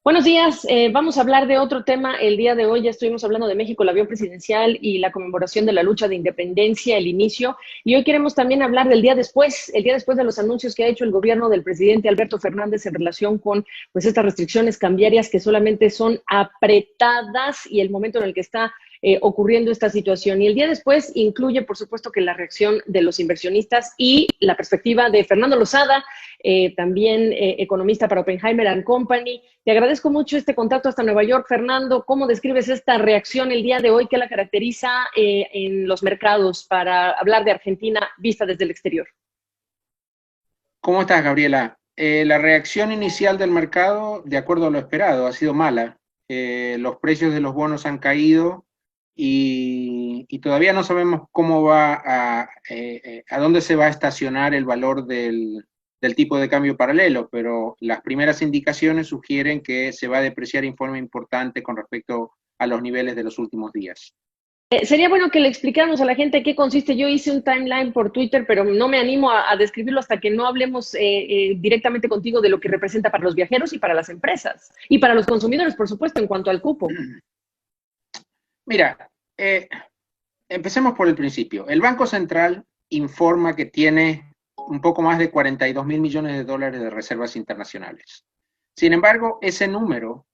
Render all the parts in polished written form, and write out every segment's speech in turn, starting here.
Buenos días, vamos a hablar de otro tema el día de hoy. Ya estuvimos hablando de México, el avión presidencial y la conmemoración de la lucha de independencia, el inicio. Y hoy queremos también hablar del día después, el día después de los anuncios que ha hecho el gobierno del presidente Alberto Fernández en relación con pues estas restricciones cambiarias que solamente son apretadas y el momento en el que está ocurriendo esta situación. Y el día después incluye, por supuesto, que la reacción de los inversionistas y la perspectiva de Fernando Lozada, también economista para Oppenheimer and Company. Te agradezco mucho este contacto hasta Nueva York, Fernando. ¿Cómo describes esta reacción el día de hoy? ¿Qué la caracteriza en los mercados para hablar de Argentina vista desde el exterior? ¿Cómo estás, Gabriela? La reacción inicial del mercado, de acuerdo a lo esperado, ha sido mala. Los precios de los bonos han caído y todavía no sabemos cómo a dónde se va a estacionar el valor del tipo de cambio paralelo, pero las primeras indicaciones sugieren que se va a depreciar en forma importante con respecto a los niveles de los últimos días. Sería bueno que le explicáramos a la gente qué consiste. Yo hice un timeline por Twitter, pero no me animo a describirlo hasta que no hablemos directamente contigo de lo que representa para los viajeros y para las empresas y para los consumidores, por supuesto, en cuanto al cupo. Mira, empecemos por el principio. El Banco Central informa que tiene un poco más de 42 mil millones de dólares de reservas internacionales. Sin embargo, ese número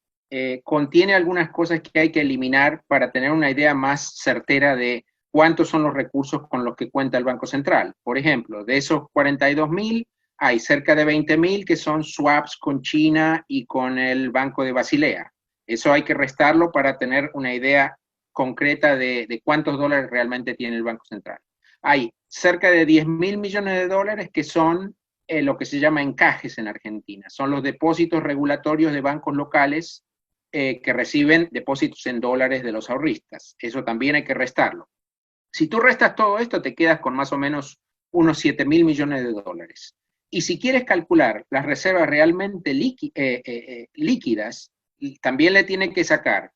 contiene algunas cosas que hay que eliminar para tener una idea más certera de cuántos son los recursos con los que cuenta el Banco Central. Por ejemplo, de esos 42 mil, hay cerca de 20 mil que son swaps con China y con el Banco de Basilea. Eso hay que restarlo para tener una idea concreta de cuántos dólares realmente tiene el Banco Central. Hay cerca de 10 mil millones de dólares que son lo que se llama encajes en Argentina. Son los depósitos regulatorios de bancos locales que reciben depósitos en dólares de los ahorristas. Eso también hay que restarlo. Si tú restas todo esto, te quedas con más o menos unos 7 mil millones de dólares. Y si quieres calcular las reservas realmente líquidas, también le tiene que sacar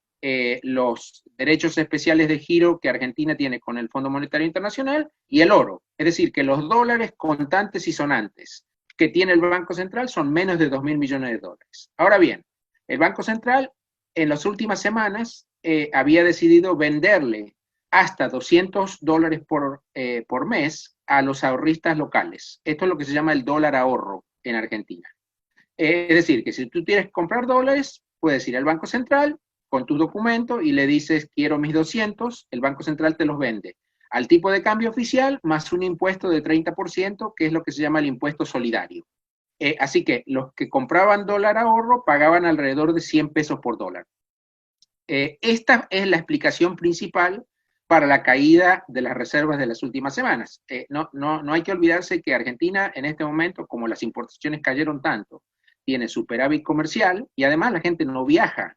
los derechos especiales de giro que Argentina tiene con el Fondo Monetario Internacional y el oro. Es decir, que los dólares contantes y sonantes que tiene el Banco Central son menos de 2 mil millones de dólares. Ahora bien, el Banco Central en las últimas semanas había decidido venderle hasta $200 por mes a los ahorristas locales. Esto es lo que se llama el dólar ahorro en Argentina. Es decir, que si tú quieres comprar dólares, puedes ir al Banco Central con tu documento y le dices, quiero mis 200, el Banco Central te los vende al tipo de cambio oficial más un impuesto de 30%, que es lo que se llama el impuesto solidario. Así que los que compraban dólar ahorro pagaban alrededor de 100 pesos por dólar. Esta es la explicación principal para la caída de las reservas de las últimas semanas. No hay que olvidarse que Argentina en este momento, como las importaciones cayeron tanto, tiene superávit comercial y además la gente no viaja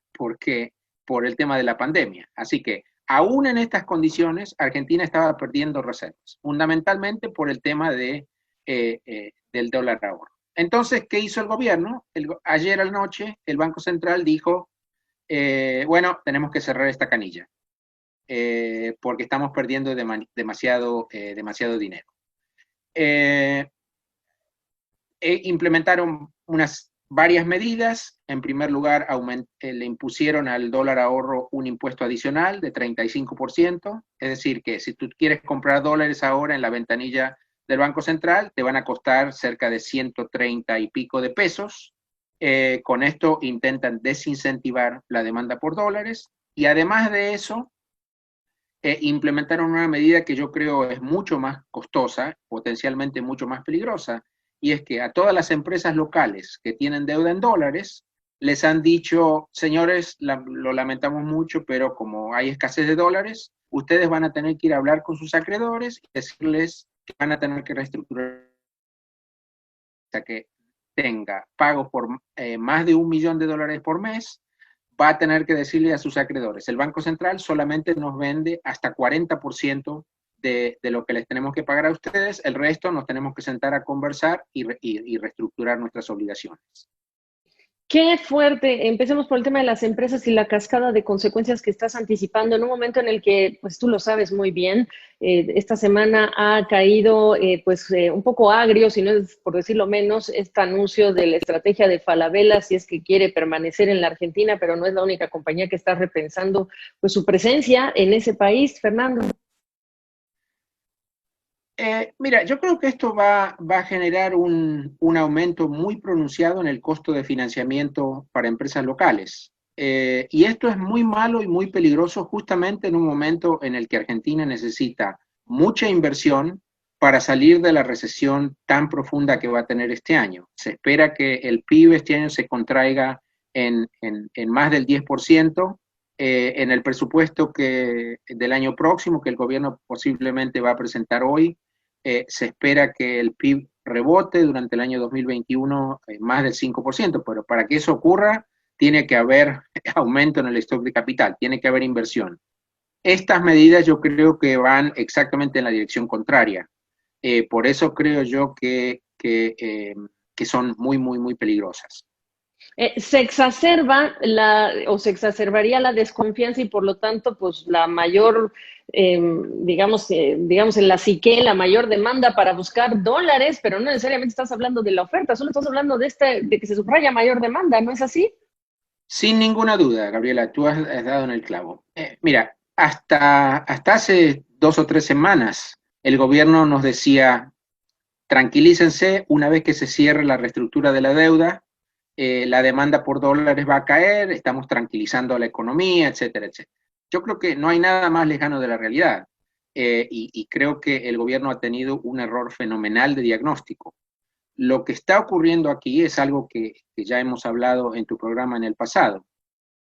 por el tema de la pandemia. Así que aún en estas condiciones, Argentina estaba perdiendo reservas, fundamentalmente por el tema del dólar ahorro. Entonces, ¿qué hizo el gobierno? Ayer a la noche, el Banco Central dijo, bueno, tenemos que cerrar esta canilla, porque estamos perdiendo demasiado dinero. Eh, Implementaron varias medidas. En primer lugar, le impusieron al dólar ahorro un impuesto adicional de 35%, es decir, que si tú quieres comprar dólares ahora en la ventanilla del Banco Central, te van a costar cerca de 130 y pico de pesos. Con esto intentan desincentivar la demanda por dólares y además de eso, implementaron una medida que yo creo es mucho más costosa, potencialmente mucho más peligrosa, y es que a todas las empresas locales que tienen deuda en dólares, les han dicho, señores, lo lamentamos mucho, pero como hay escasez de dólares, ustedes van a tener que ir a hablar con sus acreedores y decirles que van a tener que reestructurar, que tenga pagos por más de $1 millón por mes, va a tener que decirle a sus acreedores, el Banco Central solamente nos vende hasta 40% de lo que les tenemos que pagar a ustedes, el resto nos tenemos que sentar a conversar y reestructurar nuestras obligaciones. Qué fuerte. Empecemos por el tema de las empresas y la cascada de consecuencias que estás anticipando en un momento en el que, pues tú lo sabes muy bien, esta semana ha caído un poco agrio, si no es por decirlo menos, este anuncio de la estrategia de Falabella, si es que quiere permanecer en la Argentina, pero no es la única compañía que está repensando pues su presencia en ese país, Fernando. Mira, yo creo que esto va a generar un aumento muy pronunciado en el costo de financiamiento para empresas locales. Y esto es muy malo y muy peligroso justamente en un momento en el que Argentina necesita mucha inversión para salir de la recesión tan profunda que va a tener este año. Se espera que el PIB este año se contraiga en más del 10%. En el presupuesto del año próximo, que el gobierno posiblemente va a presentar hoy, se espera que el PIB rebote durante el año 2021 más del 5%, pero para que eso ocurra tiene que haber aumento en el stock de capital, tiene que haber inversión. Estas medidas yo creo que van exactamente en la dirección contraria. Por eso creo yo que son muy, muy, muy peligrosas. Se exacerba o se exacerbaría la desconfianza y por lo tanto, pues la mayor, digamos en la psique, la mayor demanda para buscar dólares, pero no necesariamente estás hablando de la oferta, solo estás hablando de que se subraya mayor demanda, ¿no es así? Sin ninguna duda, Gabriela, tú has dado en el clavo. Mira, hasta hace 2 o 3 semanas el gobierno nos decía, tranquilícense, una vez que se cierre la reestructura de la deuda, la demanda por dólares va a caer, estamos tranquilizando a la economía, etcétera, etcétera. Yo creo que no hay nada más lejano de la realidad, y creo que el gobierno ha tenido un error fenomenal de diagnóstico. Lo que está ocurriendo aquí es algo que ya hemos hablado en tu programa en el pasado.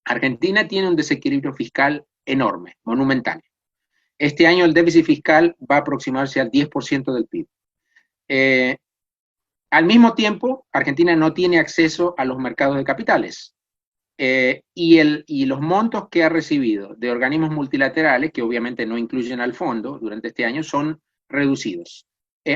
Argentina tiene un desequilibrio fiscal enorme, monumental. Este año el déficit fiscal va a aproximarse al 10% del PIB. Eh, Al mismo tiempo, Argentina no tiene acceso a los mercados de capitales. Y los montos que ha recibido de organismos multilaterales, que obviamente no incluyen al fondo durante este año, son reducidos.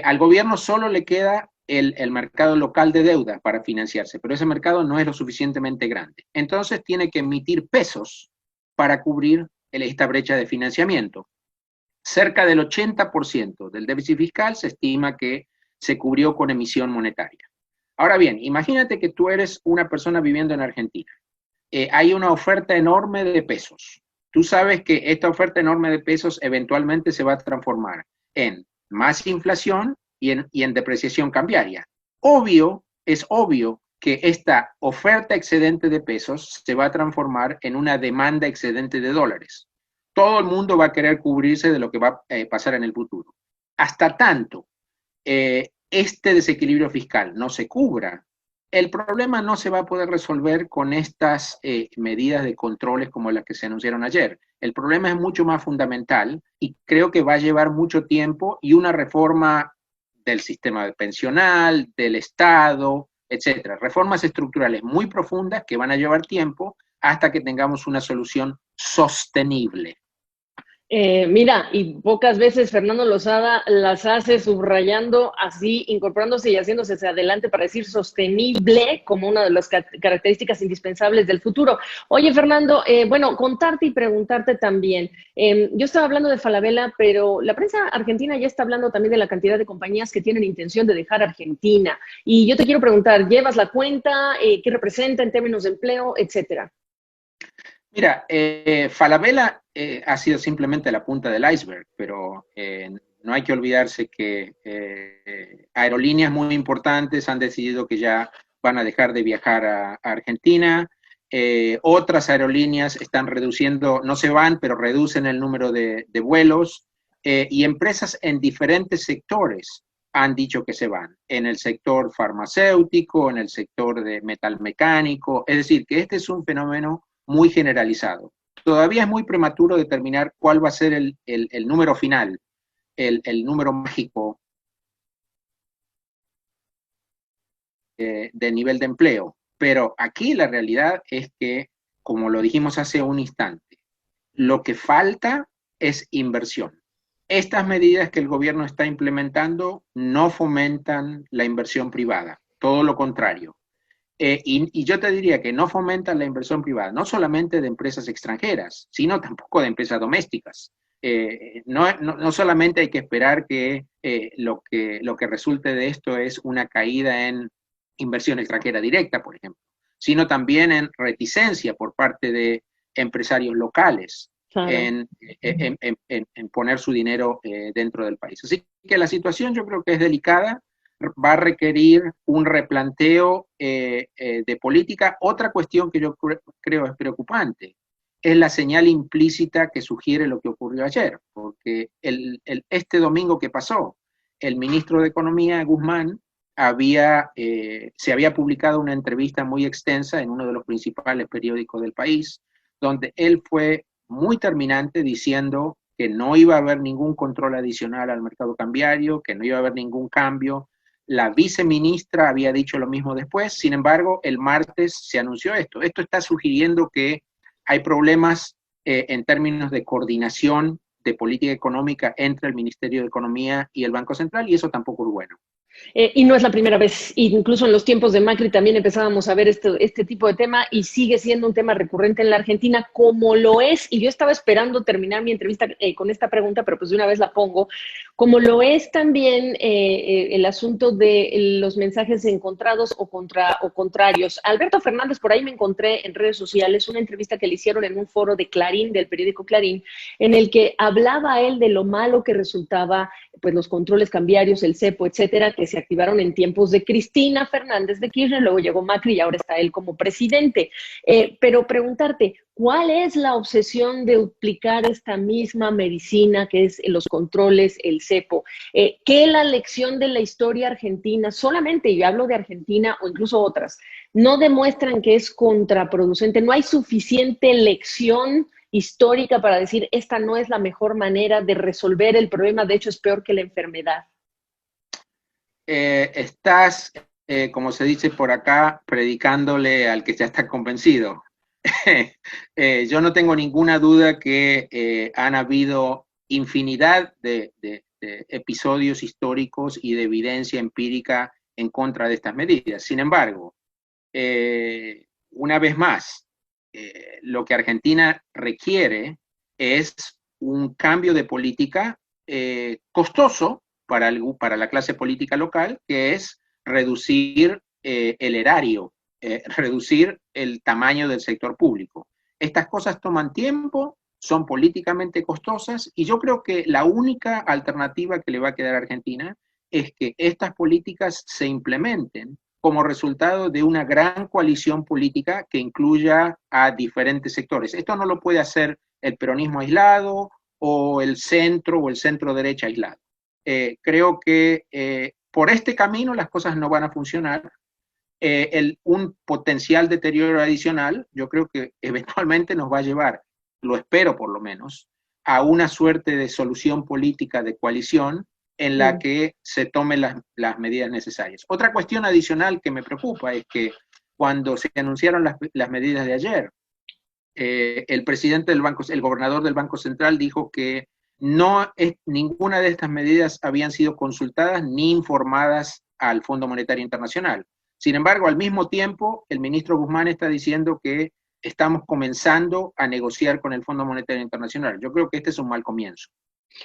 Al gobierno solo le queda el mercado local de deuda para financiarse, pero ese mercado no es lo suficientemente grande. Entonces tiene que emitir pesos para cubrir esta brecha de financiamiento. Cerca del 80% del déficit fiscal se estima que se cubrió con emisión monetaria. Ahora bien, imagínate que tú eres una persona viviendo en Argentina. Hay una oferta enorme de pesos. Tú sabes que esta oferta enorme de pesos eventualmente se va a transformar en más inflación y en depreciación cambiaria. Es obvio que esta oferta excedente de pesos se va a transformar en una demanda excedente de dólares. Todo el mundo va a querer cubrirse de lo que va a pasar en el futuro. Hasta tanto este desequilibrio fiscal no se cubra, el problema no se va a poder resolver con estas medidas de controles como las que se anunciaron ayer. El problema es mucho más fundamental y creo que va a llevar mucho tiempo y una reforma del sistema pensional, del Estado, etcétera. Reformas estructurales muy profundas que van a llevar tiempo hasta que tengamos una solución sostenible. Mira, y pocas veces Fernando Lozada las hace subrayando así, incorporándose y haciéndose hacia adelante para decir sostenible como una de las características indispensables del futuro. Oye, Fernando, bueno, contarte y preguntarte también. Yo estaba hablando de Falabella, pero la prensa argentina ya está hablando también de la cantidad de compañías que tienen intención de dejar Argentina. Y yo te quiero preguntar, ¿llevas la cuenta? ¿Qué representa en términos de empleo, etcétera? Mira, Falabella ha sido simplemente la punta del iceberg, pero no hay que olvidarse que aerolíneas muy importantes han decidido que ya van a dejar de viajar a Argentina. Otras aerolíneas están reduciendo, no se van, pero reducen el número de vuelos. Y empresas en diferentes sectores han dicho que se van, en el sector farmacéutico, en el sector de metal mecánico. Es decir, que este es un fenómeno muy generalizado. Todavía es muy prematuro determinar cuál va a ser el número final, el número mágico de nivel de empleo. Pero aquí la realidad es que, como lo dijimos hace un instante, lo que falta es inversión. Estas medidas que el gobierno está implementando no fomentan la inversión privada, todo lo contrario. Y yo te diría que no fomentan la inversión privada, no solamente de empresas extranjeras, sino tampoco de empresas domésticas. No solamente hay que esperar que, lo que resulte de esto es una caída en inversión extranjera directa, por ejemplo, sino también en reticencia por parte de empresarios locales Claro. en poner su dinero dentro del país. Así que la situación yo creo que es delicada, va a requerir un replanteo de política. Otra cuestión que yo creo es preocupante es la señal implícita que sugiere lo que ocurrió ayer, porque este domingo que pasó, el ministro de Economía, Guzmán, se había publicado una entrevista muy extensa en uno de los principales periódicos del país, donde él fue muy terminante diciendo que no iba a haber ningún control adicional al mercado cambiario, que no iba a haber ningún cambio. La viceministra había dicho lo mismo después, sin embargo, el martes se anunció esto. Esto está sugiriendo que hay problemas en términos de coordinación de política económica entre el Ministerio de Economía y el Banco Central, y eso tampoco es bueno. Y no es la primera vez, incluso en los tiempos de Macri también empezábamos a ver este tipo de tema y sigue siendo un tema recurrente en la Argentina, como lo es, y yo estaba esperando terminar mi entrevista con esta pregunta, pero pues de una vez la pongo, como lo es también el asunto de los mensajes encontrados o contrarios. Alberto Fernández, por ahí me encontré en redes sociales una entrevista que le hicieron en un foro de Clarín, del periódico Clarín, en el que hablaba él de lo malo que resultaba pues los controles cambiarios, el cepo, etcétera, que se activaron en tiempos de Cristina Fernández de Kirchner, luego llegó Macri y ahora está él como presidente. Pero preguntarte, ¿cuál es la obsesión de aplicar esta misma medicina que es los controles, el cepo? ¿Qué la lección de la historia argentina, solamente, y hablo de Argentina o incluso otras, no demuestran que es contraproducente? ¿No hay suficiente lección histórica para decir esta no es la mejor manera de resolver el problema, de hecho es peor que la enfermedad? Estás, como se dice por acá, predicándole al que ya está convencido. Yo no tengo ninguna duda que han habido infinidad de episodios históricos y de evidencia empírica en contra de estas medidas. Sin embargo, una vez más, lo que Argentina requiere es un cambio de política costoso para la clase política local, que es reducir el erario, reducir el tamaño del sector público. Estas cosas toman tiempo, son políticamente costosas, y yo creo que la única alternativa que le va a quedar a Argentina es que estas políticas se implementen como resultado de una gran coalición política que incluya a diferentes sectores. Esto no lo puede hacer el peronismo aislado o el centro derecha aislado. Creo que por este camino las cosas no van a funcionar. Un potencial deterioro adicional, yo creo que eventualmente nos va a llevar, lo espero por lo menos, a una suerte de solución política de coalición en la que se tomen las medidas necesarias. Otra cuestión adicional que me preocupa es que cuando se anunciaron las medidas de ayer, el presidente del banco, el gobernador del Banco Central dijo que ninguna de estas medidas habían sido consultadas ni informadas al Fondo Monetario Internacional. Sin embargo, al mismo tiempo, el ministro Guzmán está diciendo que estamos comenzando a negociar con el Fondo Monetario Internacional. Yo creo que este es un mal comienzo.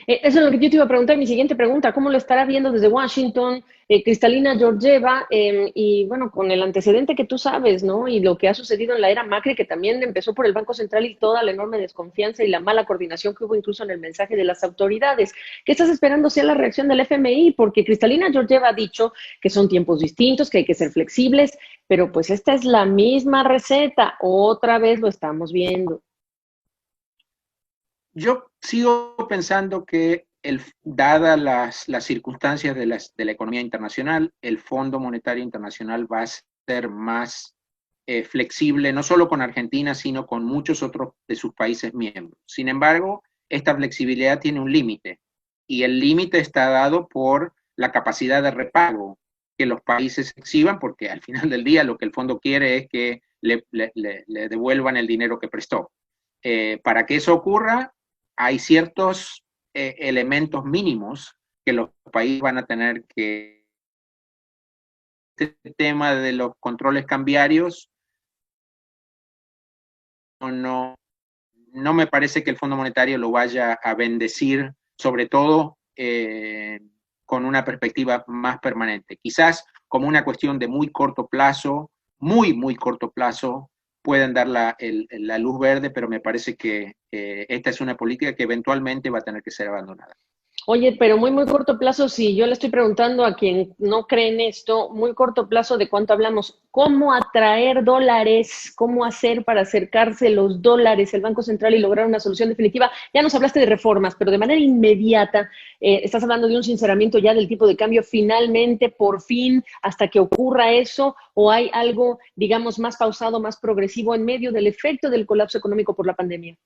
Eso es lo que yo te iba a preguntar, mi siguiente pregunta, ¿cómo lo estará viendo desde Washington Cristalina Georgieva? Y bueno, con el antecedente que tú sabes, ¿no? Y lo que ha sucedido en la era Macri, que también empezó por el Banco Central y toda la enorme desconfianza y la mala coordinación que hubo incluso en el mensaje de las autoridades. ¿Qué estás esperando sea la reacción del FMI? Porque Cristalina Georgieva ha dicho que son tiempos distintos, que hay que ser flexibles, pero pues esta es la misma receta, otra vez lo estamos viendo. Yo sigo pensando que, dadas las circunstancias de la economía internacional, el Fondo Monetario Internacional va a ser más flexible, no solo con Argentina, sino con muchos otros de sus países miembros. Sin embargo, esta flexibilidad tiene un límite, y el límite está dado por la capacidad de repago que los países exhiban, porque al final del día lo que el fondo quiere es que le devuelvan el dinero que prestó. Para que eso ocurra, hay ciertos elementos mínimos que los países van a tener que este tema de los controles cambiarios, no me parece que el Fondo Monetario lo vaya a bendecir, sobre todo con una perspectiva más permanente. Quizás como una cuestión de muy corto plazo, muy corto plazo, pueden dar la luz verde, pero me parece que esta es una política que eventualmente va a tener que ser abandonada. Oye, pero muy corto plazo, si yo le estoy preguntando a quien no cree en esto, muy corto plazo, ¿de cuánto hablamos? ¿Cómo atraer dólares? ¿Cómo hacer para acercarse los dólares al Banco Central y lograr una solución definitiva? Ya nos hablaste de reformas, pero de manera inmediata, estás hablando de un sinceramiento ya del tipo de cambio finalmente, por fin, hasta que ocurra eso, o hay algo, digamos, más pausado, más progresivo en medio del efecto del colapso económico por la pandemia.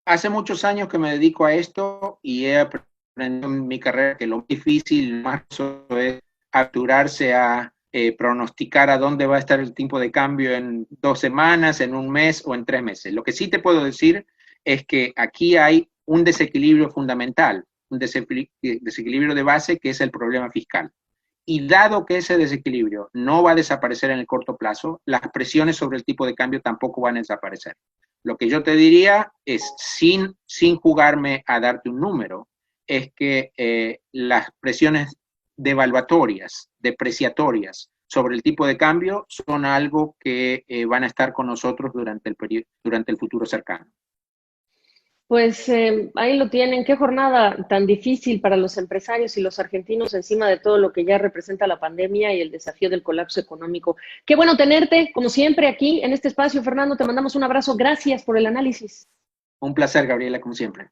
Hace muchos años que me dedico a esto y he aprendido en mi carrera que lo difícil más es aventurarse a pronosticar a dónde va a estar el tipo de cambio en 2 semanas, en un mes o en 3 meses. Lo que sí te puedo decir es que aquí hay un desequilibrio fundamental, un desequilibrio de base que es el problema fiscal. Y dado que ese desequilibrio no va a desaparecer en el corto plazo, las presiones sobre el tipo de cambio tampoco van a desaparecer. Lo que yo te diría es, sin jugarme a darte un número, es que las presiones devaluatorias, depreciatorias sobre el tipo de cambio son algo que van a estar con nosotros durante el futuro cercano. Pues ahí lo tienen. Qué jornada tan difícil para los empresarios y los argentinos encima de todo lo que ya representa la pandemia y el desafío del colapso económico. Qué bueno tenerte, como siempre, aquí en este espacio. Fernando, te mandamos un abrazo. Gracias por el análisis. Un placer, Gabriela, como siempre.